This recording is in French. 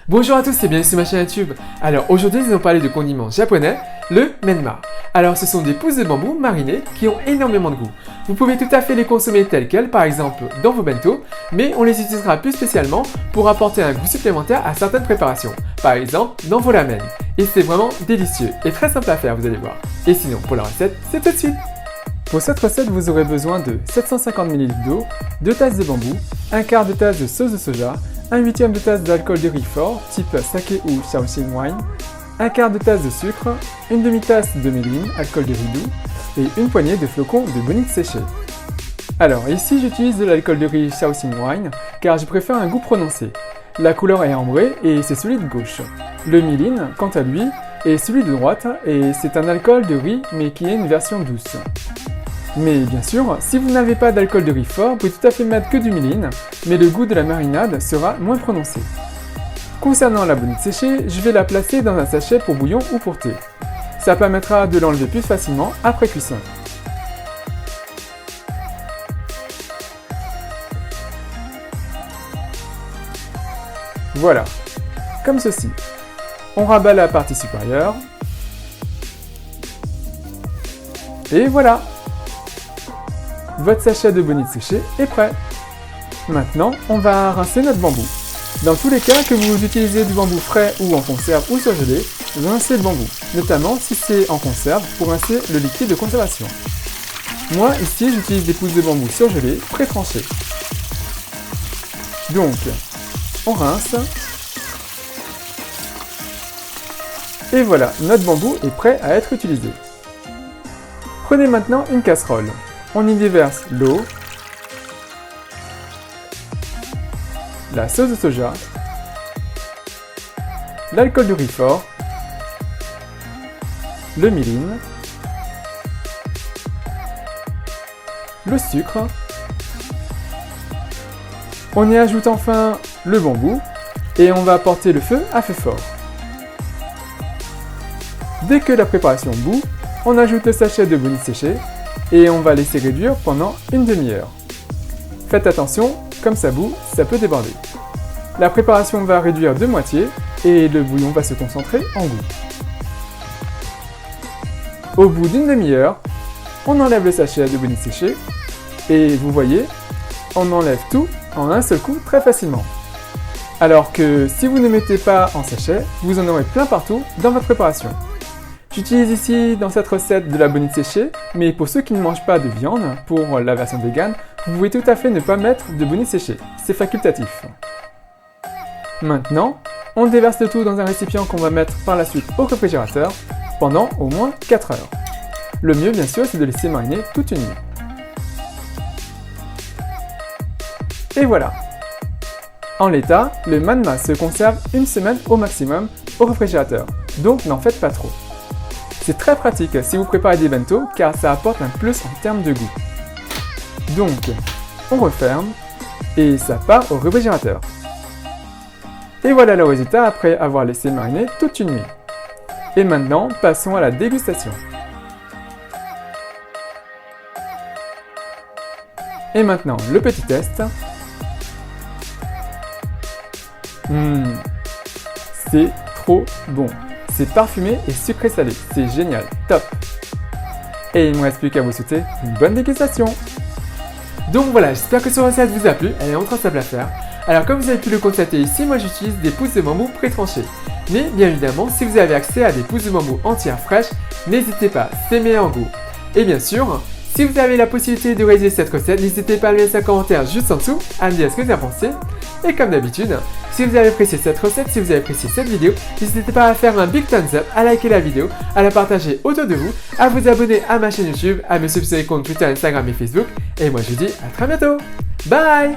Bonjour à tous et bienvenue sur ma chaîne YouTube. Alors aujourd'hui nous allons parler de condiments japonais, le menma. Alors ce sont des pousses de bambou marinées qui ont énormément de goût. Vous pouvez tout à fait les consommer tels quels, par exemple dans vos bento, mais on les utilisera plus spécialement pour apporter un goût supplémentaire à certaines préparations, par exemple dans vos ramen. Et c'est vraiment délicieux et très simple à faire, vous allez voir. Et sinon pour la recette, c'est tout de suite. Pour cette recette, vous aurez besoin de 750 ml d'eau, 2 tasses de bambou, 1/4 de tasse de sauce de soja, 1/8 de tasse d'alcool de riz fort, type saké ou Shaoxing wine, 1/4 de tasse de sucre, une demi-tasse de méline, alcool de riz doux, et une poignée de flocons de bonite séchés. Alors ici j'utilise de l'alcool de riz Shaoxing wine car je préfère un goût prononcé. La couleur est ambrée et c'est celui de gauche. Le méline, quant à lui, est celui de droite et c'est un alcool de riz mais qui est une version douce. Mais bien sûr, si vous n'avez pas d'alcool de riz fort, vous pouvez tout à fait mettre que du méline, mais le goût de la marinade sera moins prononcé. Concernant la bonite séchée, je vais la placer dans un sachet pour bouillon ou pour thé. Ça permettra de l'enlever plus facilement après cuisson. Voilà, comme ceci. On rabat la partie supérieure. Et voilà! Votre sachet de bonite séchée est prêt. Maintenant, on va rincer notre bambou. Dans tous les cas, que vous utilisez du bambou frais ou en conserve ou surgelé, rincez le bambou, notamment si c'est en conserve pour rincer le liquide de conservation. Moi, ici, j'utilise des pousses de bambou surgelées, pré-tranchées. Donc, on rince. Et voilà, notre bambou est prêt à être utilisé. Prenez maintenant une casserole. On y déverse l'eau, la sauce de soja, l'alcool de riz fort, le méline, le sucre. On y ajoute enfin le bambou et on va porter le feu à feu fort. Dès que la préparation bout, on ajoute le sachet de bonite séchée et on va laisser réduire pendant une demi-heure. Faites attention, comme ça bout, ça peut déborder. La préparation va réduire de moitié et le bouillon va se concentrer en goût. Au bout d'une demi-heure, on enlève le sachet de bonite séchée et vous voyez, on enlève tout en un seul coup très facilement. Alors que si vous ne mettez pas en sachet, vous en aurez plein partout dans votre préparation. J'utilise ici dans cette recette de la bonite séchée, mais pour ceux qui ne mangent pas de viande, pour la version vegan, vous pouvez tout à fait ne pas mettre de bonite séchée, c'est facultatif. Maintenant, on déverse le tout dans un récipient qu'on va mettre par la suite au réfrigérateur pendant au moins 4 heures. Le mieux bien sûr c'est de laisser mariner toute une nuit. Et voilà! En l'état, le manma se conserve une semaine au maximum au réfrigérateur, donc n'en faites pas trop. C'est très pratique si vous préparez des bento car ça apporte un plus en termes de goût. Donc, on referme et ça part au réfrigérateur. Et voilà le résultat après avoir laissé mariner toute une nuit. Et maintenant, passons à la dégustation. Et maintenant, le petit test. C'est trop bon. C'est parfumé et sucré salé, c'est génial, top! Et il ne me reste plus qu'à vous souhaiter une bonne dégustation! Donc voilà, j'espère que cette recette vous a plu, elle est ultra simple à faire. Alors comme vous avez pu le constater ici, moi j'utilise des pousses de bambou pré-tranchées. Mais bien évidemment, si vous avez accès à des pousses de bambou entières fraîches, n'hésitez pas, c'est meilleur en goût. Et bien sûr, si vous avez la possibilité de réaliser cette recette, n'hésitez pas à me laisser un commentaire juste en dessous, à me dire ce que vous en pensez. Et comme d'habitude, si vous avez apprécié cette recette, si vous avez apprécié cette vidéo, n'hésitez pas à faire un big thumbs up, à liker la vidéo, à la partager autour de vous, à vous abonner à ma chaîne YouTube, à me suivre sur les comptes Twitter, Instagram et Facebook. Et moi je vous dis à très bientôt. Bye!